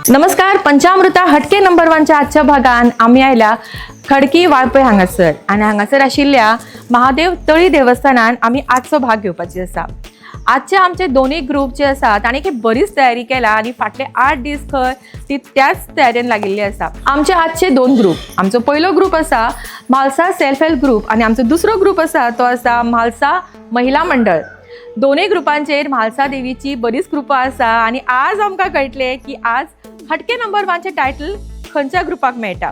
नमस्कार. पंचामृता हटके नंबर 1च्या आजच्या भागान आम्ही आयल्या खडकी वाळपय हांगासर आणि हांगासर आशिल्ल्या महादेव तळी देवस्थानान आम्ही आजचो भाग घेवपाची आसा. आजचे आमचे दोन्ही ग्रुप जे आसा ताणी की बरीच तयारी केला आणि फाटले 8 दीस खंय ती त्याच तयारेन लागिल्ली आसा. आमचे आजचे 2 ग्रुप, आमचो पयलो ग्रुप आसा म्हालसा सेल्फ हेल्प ग्रुप आणि आमचो दुसरो ग्रुप आसा तो आसा म्हालसा महिला मंडळ. दोन्ही ग्रुपांचेर म्हालसा देवीची बरीच कृपा आसा आणि आज आमकां कळटले की आज हटके नंबर 1चे टायटल खंयच्या ग्रुपाक मेळटा.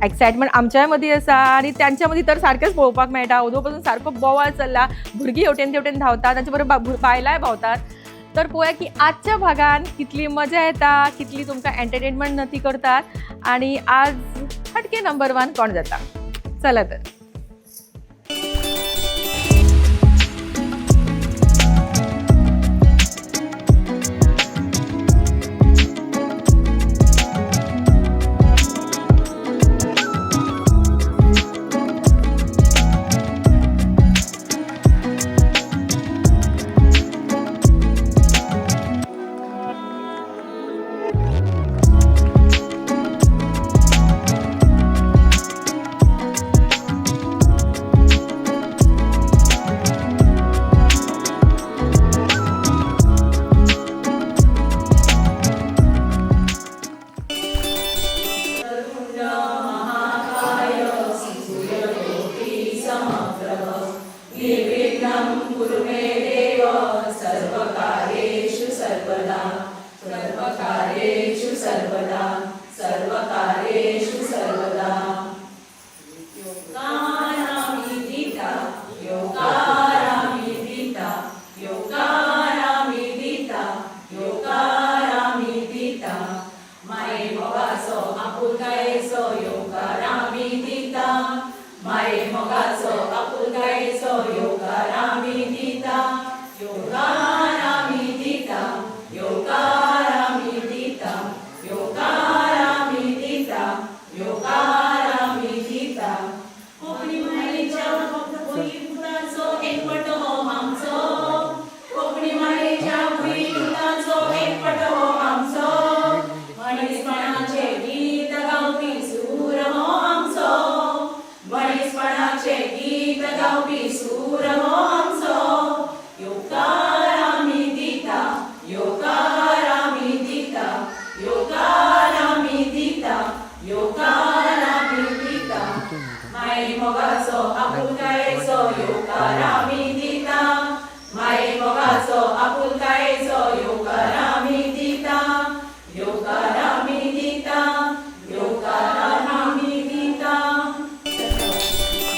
एक्साइटमेंट आमच्या मदीं आसा आणि त्यांच्या मदीं तर सारकेंच पळोवपाक मेळटा. उदो पासून सारको बोवाळ चल्ला, भुरगीं हेवटेन तेवटेन धांवतात, तांचे बरोबर बायलांय धांवतात. तर पळोवया की आजच्या भागान कितली मजा येता, कितली तुमकां एंटरटेनमेंट नती करतात आणि आज हटके नंबर 1 कोण जाता. चला तर.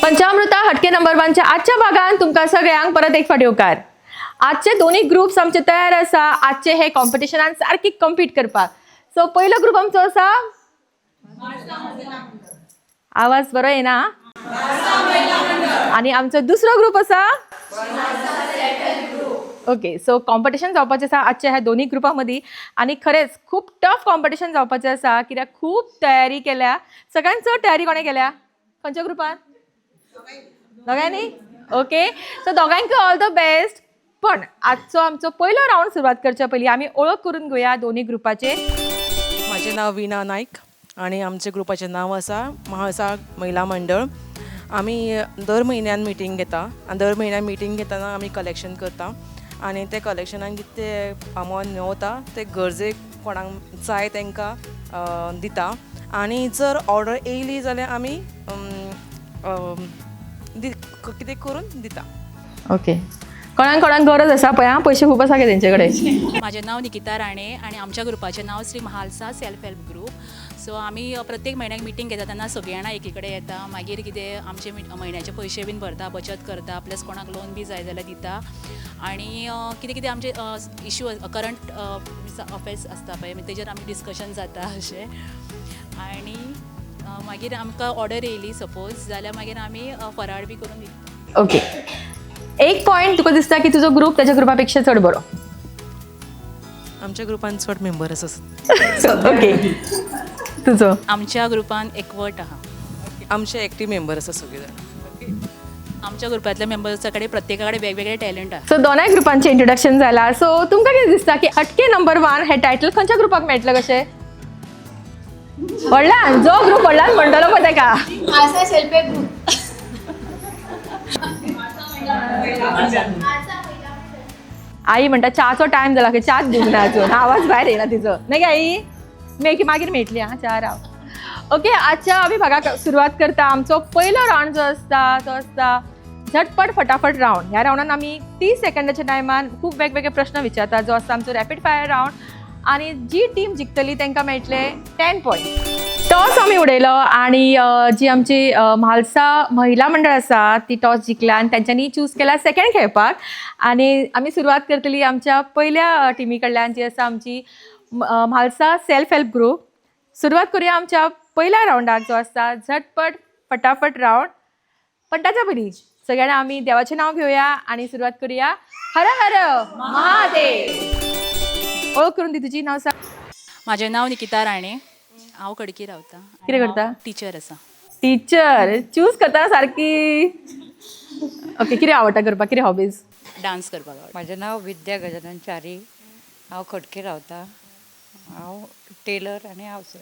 पंचामृता हटके नंबर 1च्या आजच्या भागान तुमकां सगळ्यांक परत एक फावटी येवकार. आजचे दोन्ही ग्रुप्स आमचे तयार आसा आजचे हे कॉम्पिटिशनान सारकी कम्पीट करपाक. सो पयलो ग्रुप आमचो आसा आवाज बरो येना आणि आमचो दुसरो ग्रुप आसा ओके. सो कॉम्पिटिशन जावपाचें आसा आजच्या ह्या दोन्ही ग्रुपां मदीं आणि खरेंच खूप टफ कॉम्पिटिशन जावपाचें आसा कित्याक खूप तयारी केल्या. सगळ्यांत चड तयारी कोणें केल्या खंयच्या ग्रुपान? दोगांनी? ओके. सो दोगांक ऑल द बेस्ट. पण आजचो आमचो पयलो राऊंड सुरवात करच्या पयलीं आमी ओळख करून घेवया दोन्ही ग्रुपाचे. माझे नाव वीणा नायक आणि आमचे ग्रुपाचें नाव आसा म्हालसा महिला मंडळ. आमी दर म्हयन्यान मिटींग घेता आनी दर म्हयन्यान मिटींग घेतना आमी कलेक्शन करता आणि ते कलेक्शनान कितें फामोन मेवता ते गरजेक कोणाक जाय तांकां दिता आणि जर ऑर्डर येयली जाल्यार आमी कितें करून दिता. ओके. कोणाक गरज आसा पळय हां, पयशे खूब आसा गे तेंचे कडेन. माझे नाव निकिता राणे आणि आमच्या ग्रुपाचे नाव Shri Mhalsa self help group. So आमी प्रत्येक म्हयन्याक मिटींग घेता तेन्ना सगळीं जाणां एकी कडेन येता. मागीर कितें आमचे म्हयन्याचे पयशे बीन भरता, बचत करता, प्लस कोणाक लोन बी जाय जाल्यार दिता. आणि कितें कितें आमचे इश्यू करंट अफेर्स आसता पळय तेजेर आमी डिस्कशन जाता अशें. आणि मागीर आमकां ऑर्डर येयली सपोज जाल्यार मागीर आमी फराळ बी करून दिता. ओके. एक पॉइंट तुका दिसता की तुजो ग्रुप त्याच्या ग्रुपापेक्षा चड बरो? आमच्या ग्रुपान चड मेंबर्स आसात. ओके. तुझो? आमच्या ग्रुपान एकवट आहा. आमचे एक्टिव्ह मेंबर आसा सगळे जाण. आमच्या ग्रुपांतल्या मेंबर्सा कडेन प्रत्येका कडेन वेगवेगळे टॅलंट आसा. सो दोनाय ग्रुपांचे इंट्रोडक्शन जाला. सो तुमकां कितें दिसता की हटके नंबर 1 हे टायटल खंयच्या ग्रुपाक मेळटलें कशें? व्हडल्यान जो ग्रुप व्हडल्यान म्हणटलो पळय तेका. आसा सेल्फ हेल्प ग्रुप. आई म्हणटा चाचो टायम जाला की चाच दिवंक ना अजून. आवाज भायर येना तिचो. नाही गे आई मागीर मेळटली हां च्या राव. ओके, आजच्या विभागाक सुरवात करता. आमचो पयलो रावंड जो आसता तो आसता झटपट फटाफट रावंड. ह्या रावंडान आमी 30 सेकंदाच्या टायमान खूब वेगवेगळे प्रश्न विचारतात, जो आसता आमचो रॅपीड फायर रावंड. आणि जी टीम जिखतली तांकां मेळटले 10 पॉयंट. टॉस आमी उडयलो आणि जी आमची म्हालसा महिला मंडळ आसा ती टॉस जिखला आणि तांच्यांनी चूज केला सेकंड खेळपाक. आणि आमी सुरवात करतली आमच्या पयल्या टिमी कडल्यान जी आसा आमची म्हालसा सेल्फ हेल्प ग्रुप. सुरवात करूया आमच्या पयल्या रावंडाक जो आसता झटपट फटाफट रावंड. पण ताच्या पयलीं सगळ्यांना आमी देवाचें नांव घेवया आणि सुरवात करूया. हर हर महादेव. ओळख करून दी तुजी. नांव सांग. म्हजें नांव निकिता राणे. हांव खडकी रावतां. कितें करता? टिचर आसा. टीचर चूज करता सारकी. ओके, कितें आवडटा करपाक? कितें हॉबीज? डान्स करपाक आवडटा. म्हजें नांव विद्या गजानन च्यारी. हांव खडकी रावतां. हांव टेलर आनी हावस.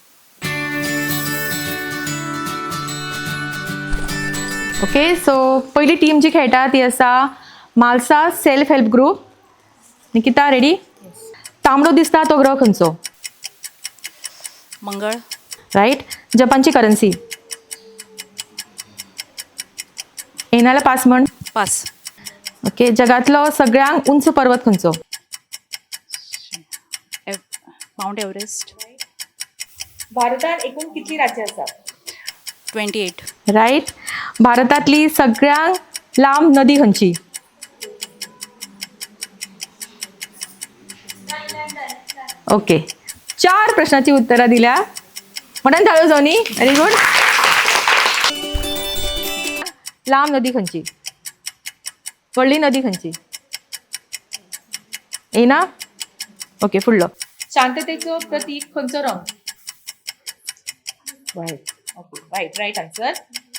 ओके, सो पयली टीम जी खेळटा ती आसा Mhalsa self help group. Nikita ready? तांबडो दिसता तो ग्रह खंयचो? मंगळ. रायट. जपानची करन्सी? येनाला पास म्हण. पास. ओके, जगातलो सगळ्यांत उंच पर्वत खंयचो? Mount Everest. भारतांत एकूण कितली राज्यां आसात? 28. रायट. भारतांतली सगळ्यांत लांब नदी खंयची? ओके, 4 प्रश्नाची उत्तरां दिल्या. म्हणून धाडो जावनी. Very good. लांब नदी खंयची? व्हडली नदी खंयची? येना? ओके, फुडलो. शांततेचो प्रतीक खंयचो रंग? White. Okay, white. Right answer.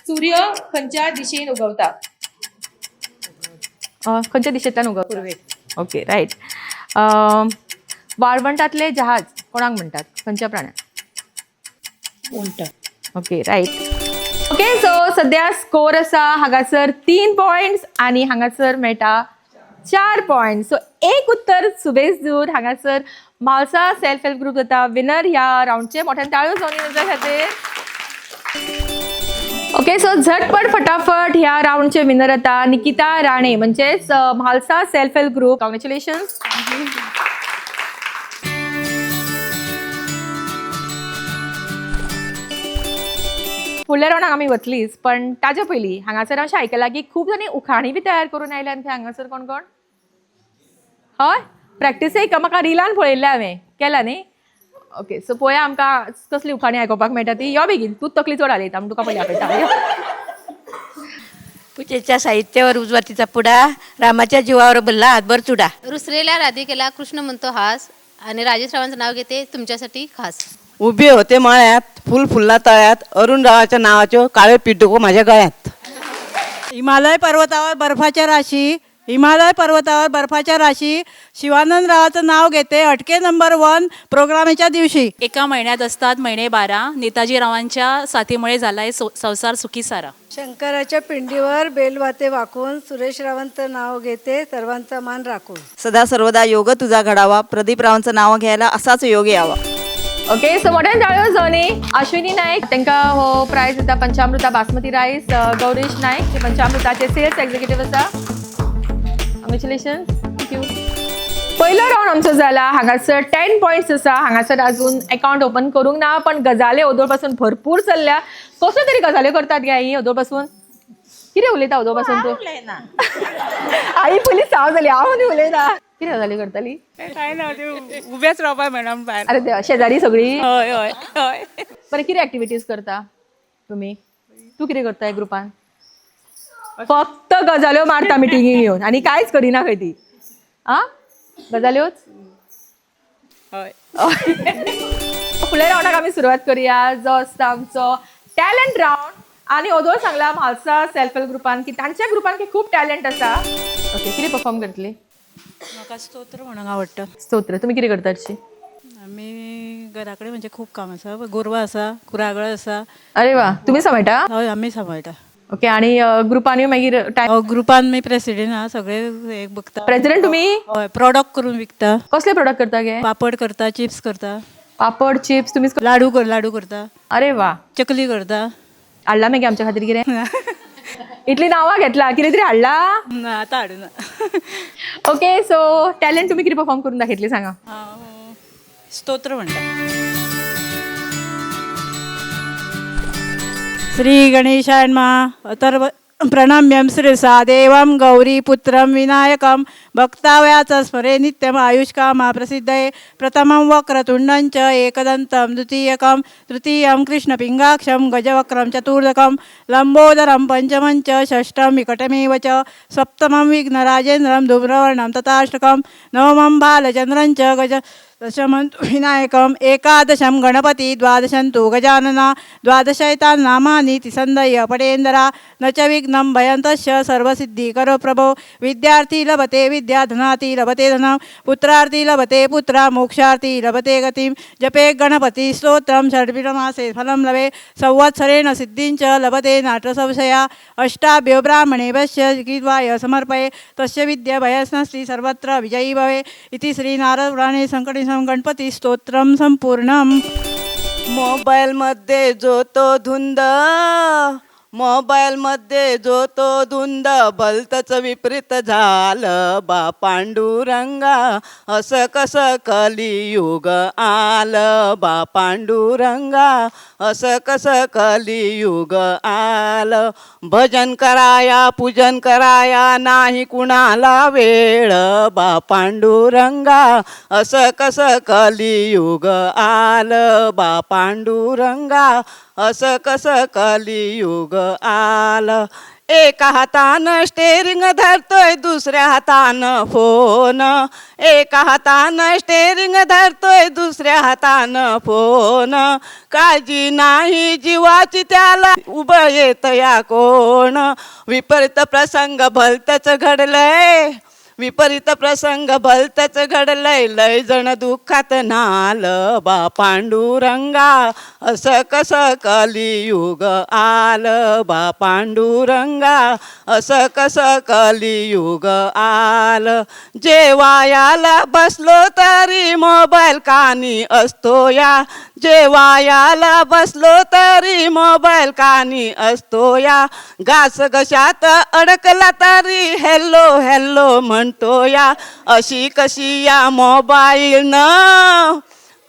सूर्य खंयच्या दिशेन उगवता? खंयच्या दिशेंतल्यान उगवता? पूर्वेक. Okay, right. वाळवंटातले जहाज कोणाक म्हणटात? खंयच्या प्राण्याक? उंट. Okay, right. ओके, सो सध्या स्कोर आसा हांगासर 3 पॉयंट्स आणि हांगासर मेळटा 4 पॉयंट. सो एक उत्तर सुबेज दूर हांगासर म्हालसा सेल्फ हेल्प ग्रुप जाता विनर ह्या राऊंडचे. मोठ्यान ताळयो जावनी ताच्या खातीर. ओके, सो झटपट फटाफट ह्या राऊंडचे विनर आता निकिता राणे म्हणजेच Mhalsa self help group. Congratulations. फुडल्या रावंडाक आमी वतलीच, पण ताजे पयलीं हांगासर अशें आयकलां की खूब जाणी उखाणी बी तयार करून आयल्यात थंय हांगासर. कोण कोण? हय, प्रॅक्टिसय म्हाका रिलान पळयल्लें हांवें. केला न्ही? ओके, सो पळोवया आमकां कसली उखाणी आयकोपाक मेळटा ती. यो बेगीन, तूच तकली चड हालयता म्हण तुका पयलीं आपयता. पूजेच्या साहित्यावर उजवातीचा पुडा, रामाच्या जीवावर भरला हातभर चुडा. रुसलेल्या राधिकेला कृष्ण म्हणतो हास आणि राजेशरावांचं नाव घेते तुमच्यासाठी खास. उभे होते मळ्यात, फुल फुलला तळ्यात, अरुणरावाच्या नावाचे काळे पिटुको माझ्या गळ्यात. हिमालय पर्वतावर बर्फाच्या राशी, हिमालय पर्वतावर बर्फाच्या राशी, शिवानंद रावाचं नाव घेते अटके नंबर 1 प्रोग्रामच्या दिवशी. एका महिन्यात असतात महिने 12. नेताजी रावांच्या साथीमुळे झालाय संसार सुखी सारा. शंकराच्या पिंडीवर बेलवाते वाकून सुरेश रावांचं नाव घेते सर्वांचा मान राखून. सदा सर्वदा योग तुझा घडावा, प्रदीप रावांचं नाव घ्यायला असाच योग यावा. ओके, सो मोठ्यान ताळयो जावनी. अश्विनी नायक तांकां हो प्रायज दिता पंचामृता बासमती रायस. गौरीश नायक जे पंचामृताचे सेल्स एक्झिक्युटीव आसा. कॉंग्रॅच्युलेशन्स. थँक्यू. पयलो रावंड आमचो जाला. हांगासर 10 पॉयंट्स आसा. हांगासर अजून अकाउंट ओपन करूंक ना, पण गजाली ओदोळ पासून भरपूर चल्ल्या. कसल्यो तरी गजाल्यो करतात गे आई ओदोळ पासून. कितें उलयता ओदोळ पासून तूं? आई पयलीं साव जाली, हांव मदीं उलयता. कितें गजाली करताली? काय ना उभेच रावपा मॅडम भायर. अरे देवा, शेजारी सगळी? हय हय हय. बरें, कितें एक्टिविटीज करता तुमी? तूं कितें करता ग्रुपान? फक्त गजाल्यो मारता मिटिंगी घेवन आणि कांयच करिना खंय ती. आं, गजाल्योच? हय. फुडल्या रावंडाक आमी सुरवात करूया जो आसता आमचो टॅलंट रावंड. आणि ओदोळ सांगला म्हालसा सेल्फ हेल्प ग्रुपान की तांच्या ग्रुपान की खूप टॅलेंट आसा. ओके, कितें परफॉर्म करतली? म्हाका स्तोत्र म्हणूंक आवडटा. स्तोत्र तुम्ही कितें करता हरशी? आमी घरा कडेन म्हणजे खूप काम आसा, गोरवां आसा, कुरागळ आसा. अरे वा, तुम्ही सांभाळटा? हय आमी सांबाळटा. ओके, आणि ग्रुपांनी मागीर टायम ग्रुपान मी प्रेसिडेंट आहा, सगळे एक बघता. प्रेसिडेंट तुम्ही? हय, प्रॉडक्ट करून विकता. कसले प्रोडक्ट करता गे? पापड करता, चिप्स करता, पापड चिप्स तुम्हीच लाडू करता, अरे वा, चकली करता. हाडला मागीर आमच्या खातीर कितें? इतली नांवां घेतला, कितें तरी हाडला? ना आतां हाडूना. ओके, सो टॅलेंट तुम्ही किती परफॉर्म करून दाखयतली सांगा. हांव स्तोत्र म्हणटा. श्री गणेशाय नमः. अथर्व प्रणम्यं शिरसा देवं गौरीपुत्रं विनायकं भक्ताव्याच स्मरे नित्यम् आयुष्कामा प्रसिद्धये. प्रथमं वक्रतुण्डं च एकदन्तं द्वितीयकं तृतीयं कृष्णपिङ्गाक्षं गजवक्रं चतुर्दकं लम्बोदरं पंचमं च षष्ठं विकटमेव च सप्तमं विघ्नराजेन्द्रं धूम्रवर्णं तथाष्टकं नवमं बालचन्द्रं च गज दशमं विनायकम् एकादशं गणपति द्वादशं तु गजानना द्वादशैतान् नामानि तिसन्धय्य पडेन्दरा न च विघ्नं भयन्तश्च सर्वसिद्धिकरो प्रभो. विद्यार्थी लभते विद्या धनार्थी लभते धनं पुत्रार्थी लभते पुत्रा मोक्षार्थी लभते गतिं. जपे गणपति स्तोत्रं षड्विरमासे फलं लभे संवत्सरेण सिद्धिं च लभते नाट्यसंशया. अष्टाभ्यो ब्राह्मणेभ्यश्च गीत्वाय समर्पये तस्य विद्या भयस्नस्ति सर्वत्र विजयी भवे. इति श्रीनारदपुराणे संकटे गणपती स्तोत्रम संपूर्णम. मोबाईलमध्ये जो तो धुंद, मोबाईलमध्ये जो तो धुंद, भलतंच विपरीत झालं बा पांडुरंगा. असं कसं कलियुग आलं बा पांडुरंगा. असं कसं कलियुग आलं. भजन कराया पूजन कराया नाही कुणाला वेळ बा पांडुरंगा. असं कसं कलियुग आलं बा पांडुरंगा. असं कसं कलियुग आलं. एका हातानं स्टेरिंग धरतोय दुसऱ्या हातानं फोन. एका हातानं स्टेरिंग धरतोय दुसऱ्या हातानं फोन. काळजी नाही जीवाची त्याला उभं येत या कोण. विपरीत प्रसंग भलतंच घडलंय. विपरीत प्रसंग भलतंच घडलंय. लय जण दुःखात नालं बा पांडुरंगा. असं कसं कलियुग आलं बा पांडुरंगा. असं कसं कलियुग आलं. जेवायाला बसलो तरी मोबाईल कानी असतो या. जेवायाला बसलो तरी मोबाईल कानी असतो या. घास घशात अडकला तरी हॅलो हॅलो म्हणतो या. अशी कशी या मोबाईलनं,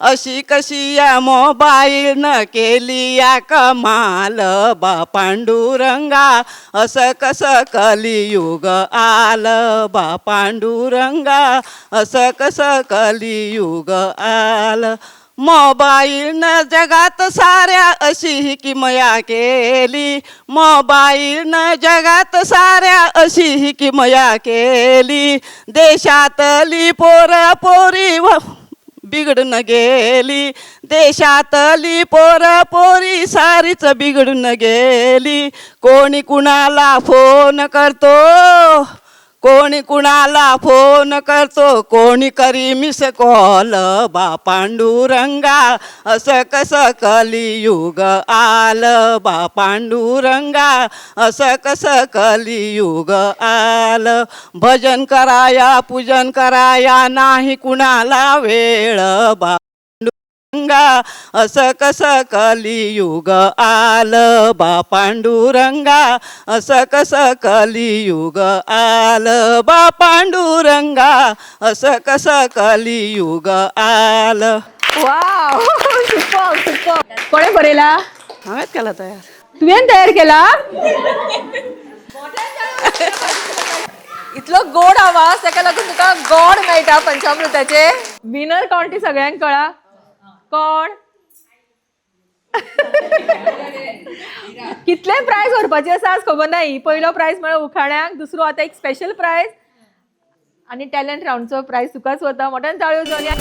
अशी कशी या मोबाईलनं केली या कमाल बा पांडुरंगा. असं कसं कलियुग आलं बा पांडुरंगा. असं कसं कलियुग आलं. मोबाईलनं जगात साऱ्या अशी ही किमया केली. मोबाईलनं जगात साऱ्या अशी ही किमया केली. देशातली पोरं पोरी बिघडून गेली. देशातली पोरं पोरी सारीच बिघडून गेली. कोणी कुणाला फोन करतो, कोणी कुणाला फोन करतो, कोणी करी मिस कॉल बा पांडुरंगा. असं कसं कलियुग आलं बा पांडुरंगा. असं कसं कलियुग आलं. भजन कराया पूजन कराया नाही कुणाला वेळ बा पांडुरंगा. असं कसं कलियुग आलं बा पांडुरंगा. असं कसं कलियुग आलं बा पांडुरंगा. असं कसं कलियुग आलं. Wow, super super. कोणे बरयला? हांवेंच केला तयार. तुवें तयार केला? इतलो गोड आवाज, ताका लागून तुका गोड मेळटा पंचामृताचे. विनर कोण ती सगळ्यांक कळा? कोण? कितले प्राइज व्हरपाचे आसा आज खबर ना. ही पयलो प्राइज म्हळ्यार उखाण्याक, दुसरो आतां एक स्पेशल प्राइज आणि टॅलेंट राऊंडचो प्राइज तुकाच वता मोठ्यान ताळयो जावया.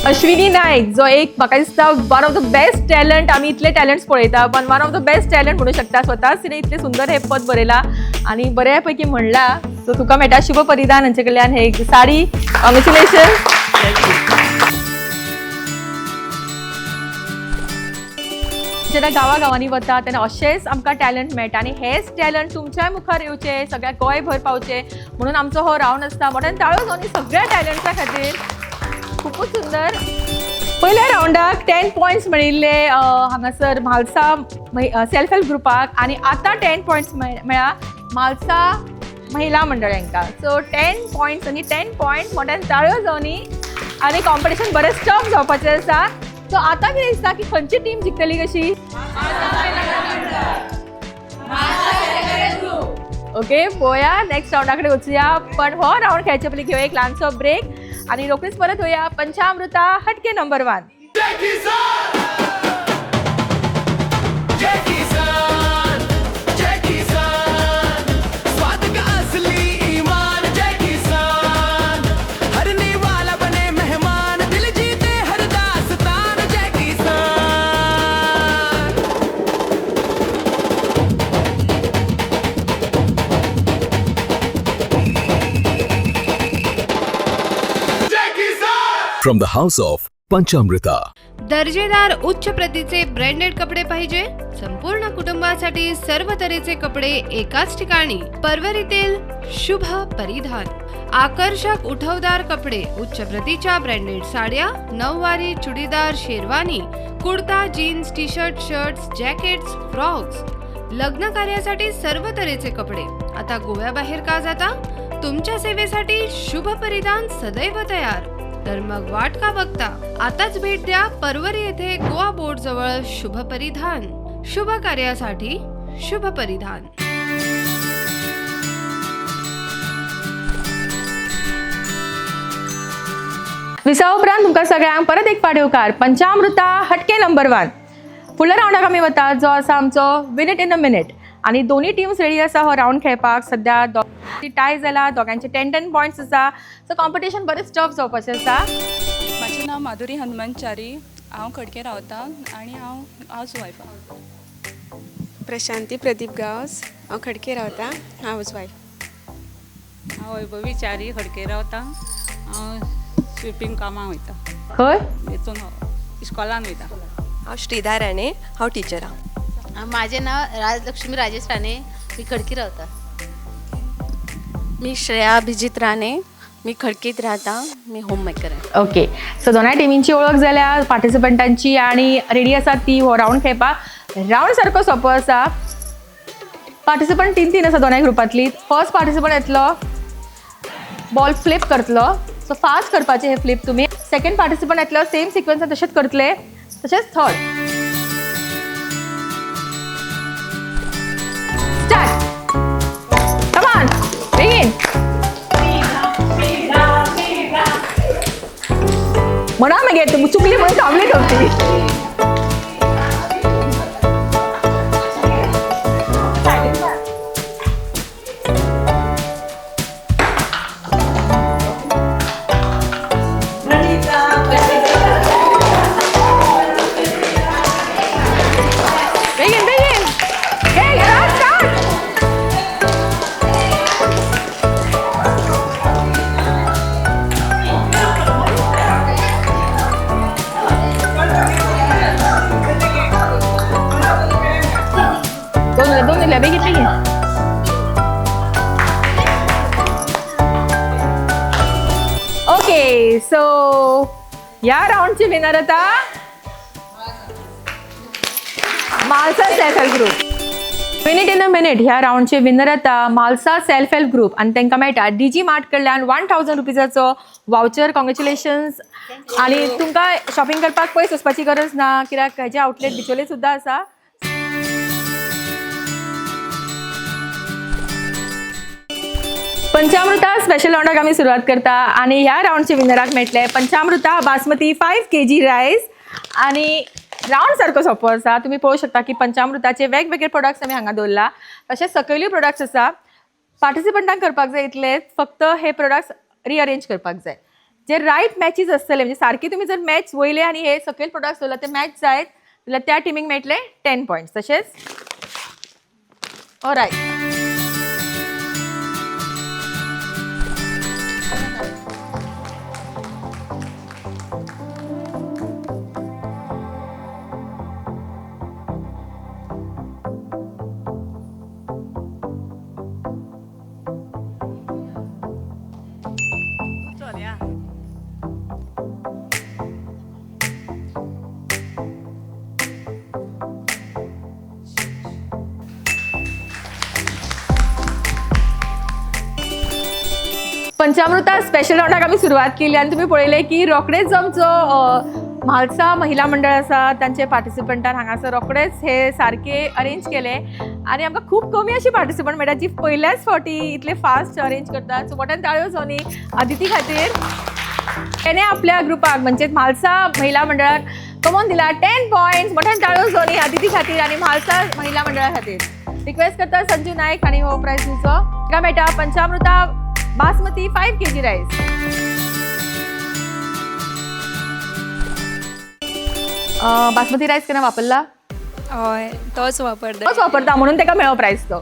अश्विनी नायक जो एक म्हाका दिसता one of the best talent. आमी इतले टॅलंट्स पळयता पण one of the best talent म्हणू शकता. स्वताच तिने इतले सुंदर हे पद बरयला आणि बऱ्या पैकी म्हणला. सो तुका मेळटा शुभ परिधान हांचे कडल्यान हे साडी. कॉंग्रॅच्युलेशन. जेन्ना गांवांनी वता तेन्ना अशेंच आमकां टॅलंट मेळटा आणि हेच टॅलंट तुमच्या मुखार येवचे, सगळ्या गोंयभर पावचे म्हणून आमचो हो रावंड आसता. मोठ्यान ताळयो जावन सगळ्या टॅलंट्सा खातीर. खूपच सुंदर. पयल्या रावंडाक 10 पॉयंट्स मेळिल्ले हांगासर म्हालसा सेल्फ हेल्प ग्रुपाक आणि आतां 10 पॉयंट्स मेळ्ळा म्हालसा महिला मंडळ हांकां. सो 10 पॉयंट्स आणि 10 पॉयंट्स मोठ्यान ताळयो जावनी आणि कॉम्पिटिशन बरें टफ जावपाचें आसा. सो आतां कितें दिसता की खंयची टीम जिखतली कशी? ओके पळोवया नेक्स्ट रावंडा कडेन वचुया. पण हो रावंड खेळचे पयलीं घेवया एक ल्हानसो ब्रेक आणि रोखडीच परत येवया. पंचामृता हटके number 1. From the house of Panchamrita. दर्जेदार उच्च प्रतीचे ब्रँडेड कपडे पाहिजे? संपूर्ण कुटुंबासाठी सर्व तऱ्हेचे कपडे एकाच ठिकाणी. परवरीतील शुभ परिधान. आकर्षक उठावदार कपडे, उच्च प्रतीच्या ब्रँडेड साड्या, नऊवारी, churidar, sherwani, kurta, jeans, T shirt, shirts, jackets, frocks. लग्न कार्यासाठी सर्व तऱ्हेचे कपडे. आता गोव्याबाहेर का जाता? तुमच्या सेवेसाठी शुभ परिधान सदैव तयार. तर मग वाट का बघता? आताच भेट द्या परवरी येथे गोवा बोर्ड जवळ शुभ परिधान. शुभ कार्यासाठी शुभ परिधान. विसा उपरांत तुमकां सगळ्यांक परत एक फावट येवकार. पंचामृता हटके नंबर 1. फुडल्या रावंडाक आमी वता जो आसा आमचो win it in a minute. आणि दोन्ही टीम्स रेडी आसा हो रावंड खेळपाक. सध्या टाय जाला, दोगांचे 10-10 पॉयंट्स आसा. सो कॉम्पिटिशन बरेंच टफ जावपाचें आसा. म्हजें नांव माधुरी हनुमंतचारी. हांव खडके रावतां आनी हांव हावज वायफ. प्रशांती प्रदीप गांवस. हांव खडके रावतां, हावज वायफ. हांव वैभवी च्यारी खडके रावतां. हांव स्विपींग कामां वयता. खंय? हितून इस्कॉलान वयता. हांव श्रीधा राणे. हांव टिचर हांव. माझे नाव राजलक्ष्मी राजेश राणे. मी खडकी रावता. मी श्रेया अभिजित राणे. मी खडकीत राहता. मी होम मेकर आहे. ओके सो दोनाय टिमींची ओळख जाल्या पार्टिसिपंटांची आणि रेडी आसा ती हो रावंड खेळपाक. रावंड सारको सोंपो आसा. पार्टिसिपंट 3 आसा दोनाय ग्रुपांतली. फर्स्ट पार्टिसिपंट येतलो, बॉल फ्लिप करतलो. सो फास्ट करपाचे हे फ्लिप तुमी. सेकंड पार्टिसिपंट येतलो, सेम सिक्वेन्सान तशेंच करतले. तशेंच third. Start. Come on begin. म्हणा मागीर तू चुकली म्हणून थांबली नव्हती. ओके सो या राउंडची विनर आता Malsa self help group. Minute in a minute ह्या राउंडचे विनर आता मालसा सेल्फ हेल्प ग्रुप आणि तांकां मेळटा डीजी मार्ट कडल्यान 1000 रुपीजाचो वाउचर. कॉंग्रॅच्युलेशन्स. आणि तुमकां शॉपिंग करपाक पयस वचपाची गरज ना कित्याक हेजे आउटलेट बिचोले सुद्दां आसा. पंचामृता स्पेशल राउंडाक आमी सुरवात करता आणि ह्या राउंडचे विनराक मेळटले पंचामृता बासमती 5 kg रायस. आणि राउंड सारको सोंपो आसा. तुम्ही पळोवंक शकता की पंचामृताचे वेगवेगळे प्रोडक्ट्स आमी हांगा दवरला. तशेंच सकयल्यो प्रोडक्ट्स आसा. पार्टिसिपंटांक करपाक जाय इतले फक्त हे प्रोडक्ट्स रिअरेंज करपाक जाय. जे रायट मॅचीस आसतले म्हणजे सारकी तुमी जर मॅच वयले आनी हे सकयल प्रोडक्ट्स दवरला ते मॅच जायत जाल्यार त्या टिमीक मेळटले 10 पॉयंट्स. तशेंच ऑलरायट. पंचामृता स्पेशल राउंडाक आमी सुरवात केली आनी तुम्ही पळयले की रोखडेच जो आमचो म्हालसा महिला मंडळ आसा तांचे पार्टिसिपंटान हांगासर रोखडेच हे सारखे अरेंज केले आनी आमकां खूब कमी अशी पार्टिसिपंट मेळटा जी पयल्याच फावटी इतले फास्ट अरेंज करतात. सो मोठ्यान ताळयो सोनी आदिती खातीर. तेणे आपल्या ग्रुपाक म्हणजे म्हालसा महिला मंडळाक कमोन दिला 10 पॉयंट्स. मोठ्यान ताळयो सोनी आदिती खातीर आनी म्हालसा महिला मंडळा खातीर. रिक्वेस्ट करता संजू नायक आनी हो प्रायज दिवचो. ताका मेळटा पंचामृता बासमती 5 kg रायस. बासमती रायस केन्ना वापरला? हय तोच वापरता म्हणून ताका मेळ्ळो प्रायज तो.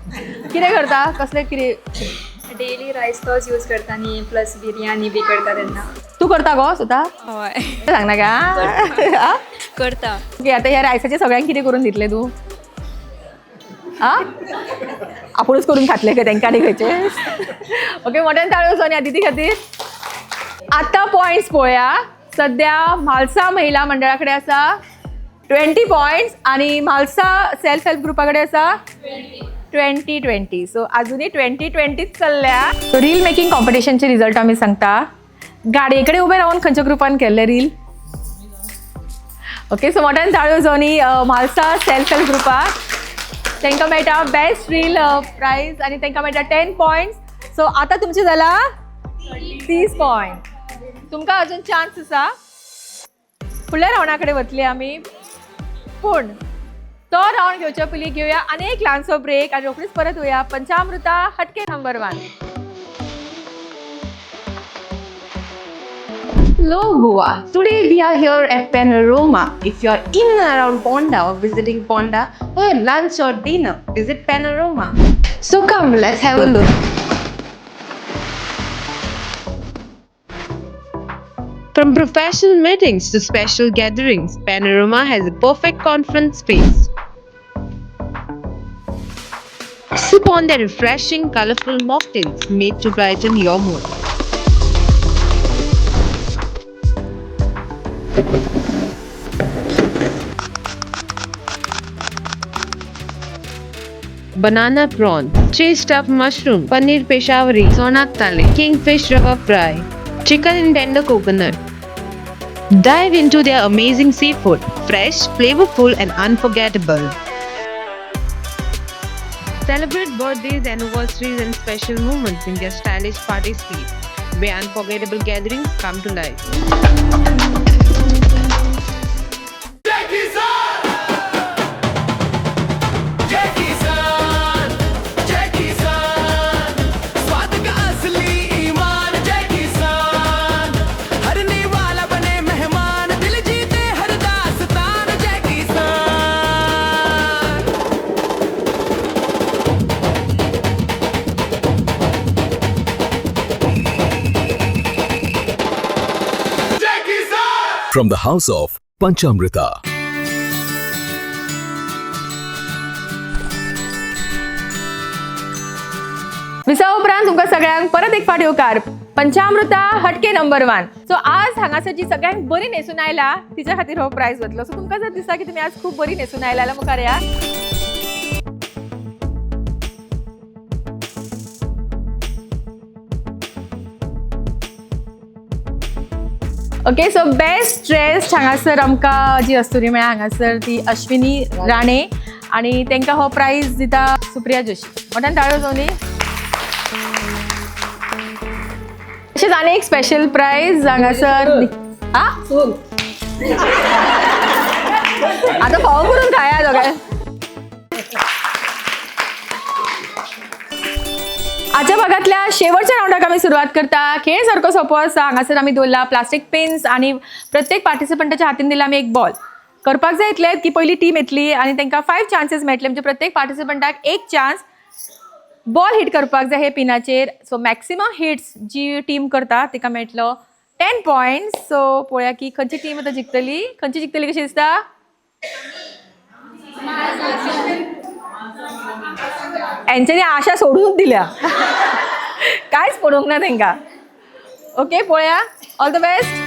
कितें करता कसले कितें? डेली रायस तोच यूज करता आनी प्लस बिरयानी बी करता तेन्ना. तू करता गो स्वता? हय सांग ना का करता. ओके आता ह्या रायसाचे सगळ्यांक कितें करून दितले तू? आपुणूच करून खातले का तेंका आनी खंयचे? ओके मोठ्यान ताळयो सोनी आदिती खातीर. आतां पॉयंट्स पळोवया. सध्या म्हालसा महिला मंडळा कडेन आसा 20 पॉयंट्स आनी म्हालसा सेल्फ हेल्प ग्रुपा कडेन आसा 20. सो अजूनही 20 चल्ल्या. सो रील मेकिंग कॉम्पिटिशनचे रिजल्ट आमी सांगता. गाडये कडेन उबे रावन खंयच्या ग्रुपान केल्ले रील? ओके सो मोठ्यान ताळयो सोनी म्हालसा सेल्फ हेल्प ग्रुपाक. तांकां मेळटा बेस्ट रील प्रायज आनी तांकां मेळटा 10 पॉयंट्स. सो आतां तुमचे जाला 30 पॉयंट. तुमकां अजून चान्स आसा. फुडल्या रावंडा कडेन वतली आमी पूण तो रावंड घेवच्या पयलीं घेवया आनी एक ल्हानसो ब्रेक आनी रोखडीच परत येवया पंचामृता हटके number 1. Hello Goa. Today we are here at Panorama. If you are in and around Ponda or visiting Ponda for lunch or dinner, visit Panorama. So come, let's have a look. From professional meetings to special gatherings, Panorama has a perfect conference space. Sip on the refreshing, colorful mocktails made to brighten your mood. Banana prawn, cheese stuffed mushroom, paneer peshawari, sonak tale, kingfish rava fry, chicken and tender coconut. Dive into their amazing seafood, fresh, flavorful and unforgettable. Celebrate birthdays, anniversaries and special moments in their stylish party suite, where unforgettable gatherings come to life. From the house of Panchamrita. Visa उपरांत तुमकां सगळ्यांक परत एक फावटी येवकार पंचामृता हटके number 1. So आज हांगासर जी सगळ्यांक बरी न्हेसून आयला तिच्या खातीर हो प्रायज वतलो. सो तुमकां जर दिसता की तुमी आज खूब बरी न्हेसून आयला जाल्यार मुखार या. ओके सो बेस्ट ड्रेस हांगासर आमकां जी अस्तुरी मेळ्ळा हांगासर ती अश्विनी राणे आनी तांकां हो प्रायज दिता सुप्रिया जोशी. मोठ्यान ताळयो सोनी. तशेंच आनी एक स्पेशल प्रायज हांगासर आतां फोव करून खाया दोगांय. आजच्या भागातल्या शेवटच्या राऊंडाक आम्ही सुरुवात करता. खेळ सारखो सोपो आसा. हांगासर आमी दवरला प्लास्टीक पिन्स आणि प्रत्येक पार्टिसिपंटाच्या हातीन दिला आमी एक बॉल. करपाक जाय इतले की पहिली टीम येतली आणि तांकां 5 चान्सेस मेळटले. म्हणजे प्रत्येक पार्टिसिपंटाक एक चान्स बॉल हिट करपाक जाय हे पिनाचेर. सो मॅक्सिमम हिट्स जी टीम करता तिका मेळटलो 10 पॉयंट्स. सो पळोवया की खंयची टीम आतां जिखतली. खंयची जिखतली कशी दिसता. यांच्यानी आशा सोडून दिल्या. कांयच पडूंक ना तांकां. ओके पळोवया. All the best.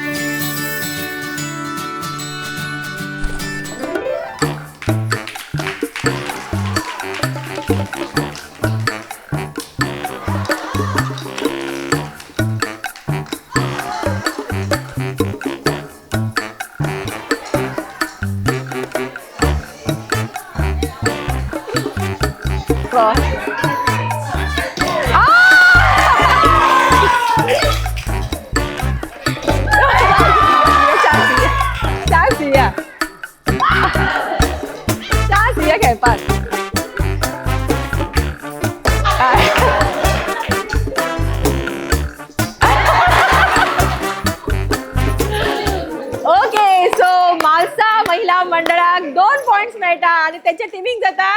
Okay so Mhalsa महिला मंडळाक 2 पॉइंट्स मेळटा आणि त्यांचे टीमिंग जाता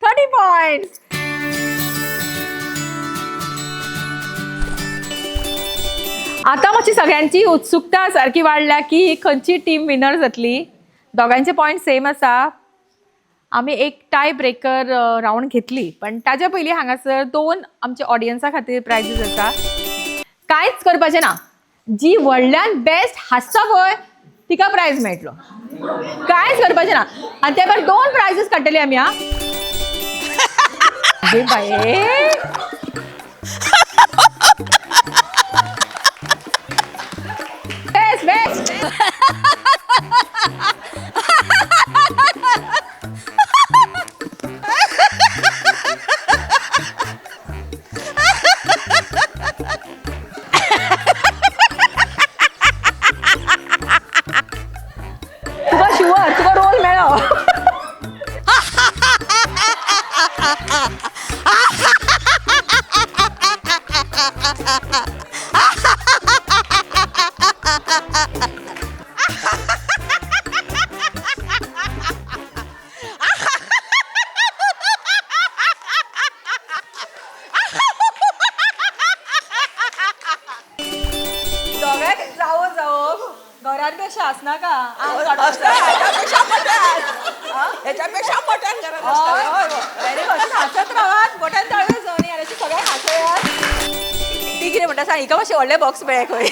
30 पॉइंट्स. आता मातशी सगळ्यांची उत्सुकता सारखी वाढल्या की खंयची टीम विनर जातली. दोगांचे पॉइंट सेम आसा. आमी एक टाय ब्रेकर राउंड घेतली पण ताज्या पयलीं हांगासर 2 आमच्या ऑडियन्सा खातीर प्रायजीस आसा. कांयच करपाचें ना. जी व्हडल्यान बेस्ट हासता पळय तिका प्रायज मेळटलो. कांयच करपाचें ना. आनी त्या भायर 2 प्रायजीस काडटली आमी. हा बाये बेस्ट बेस्ट. तुका शुअर तुका रोल मेळो. दोगांक जावो जावो घरात कशें आसना का. याच्यापेक्षा मोठ्यान करत व्हेरी गुड. हासत रावात बोटान तळवे जावन यार अशी सगळ्यांक हासयात. ती कितें म्हणटा सांग. हिका मातशें व्हडले बॉक्स मेळ्ळे खंय.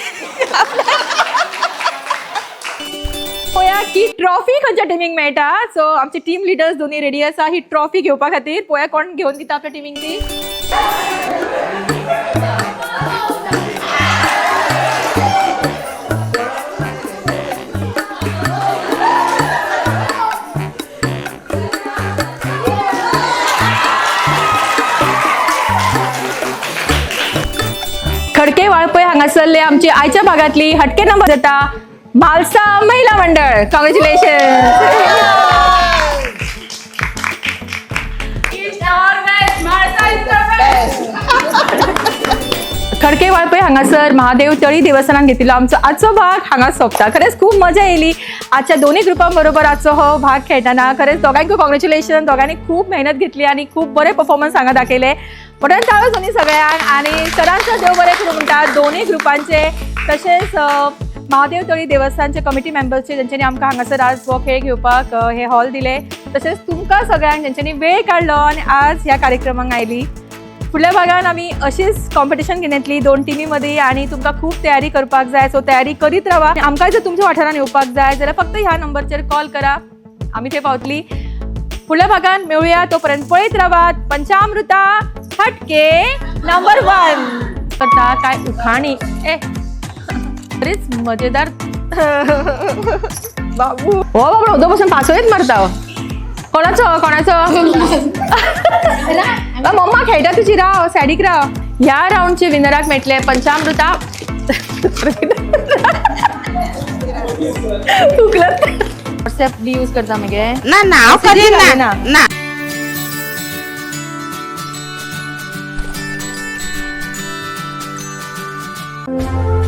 पळोवया की ट्रॉफी खंयच्या टिमींक मेळटा. सो आमचे टीम लिडर्स दोन्ही रेडी आसा ही ट्रॉफी घेवपा खातीर. पळोवया कोण घेवन दिता आपल्या टिमींक ती. खडके वाळपय हांगासरले आमची आयच्या भागातली हटके नंबर जाता म्हालसा महिला मंडळ. कॉंग्रॅच्युलेशन. खडके वाळपय हांगासर महादेव तळी देवस्थानात घेतिल्लो आमचो आजचो भाग हांगा सोंपता. खरेंच खूब मजा येयली आजच्या दोन्ही ग्रुपां बरोबर आजचो हो भाग खेळटाना. खरेंच दोगांयकूय कॉंग्रॅच्युलेशन. दोगांनी खूब मेहनत घेतली आणि खूब बरे परफॉर्मन्स हांगा दाखयले. मोठ्यान ताळो दोन्ही सगळ्यांक. आणि सरांचो देव बरें करूं म्हणटा दोन्ही ग्रुपांचे. तशेंच महादेव तळी देवस्थानचे कमिटी मेंबर्सचे जेंच्यांनी आमकां हांगासर आज हो खेळ घेवपाक हे हॉल दिले. तशेंच तुमकां सगळ्यांक जेंच्यांनी वेळ काडलो आणि आज ह्या कार्यक्रमाक आयली. फुडल्या भागान आमी अशीच कॉम्पिटिशन घेवन येतली 2 टिमी मदीं आणि तुमकां खूब तयारी करपाक जाय. सो तयारी करीत रावा. आमकां जर तुमच्या वाठारान येवपाक जाय जाल्यार फक्त ह्या नंबरचेर कॉल करा. आमी थंय पावतली. फुडल्या भागान मेळुया. तोपर्यंत पळयत रावात पंचामृता हटके नंबर 1 करता काय उखाणी. बरीच मजेदार. बाबू हो बाबा उदो पासून पासोयत मारता. कोणाचो मम्मा खेळटा तुझी. राव सायडीक राव. ह्या राऊंडचे विनराक मेळटले पंचामृता. व्हॉट्सॲप बी यूज करता मगे. आहे.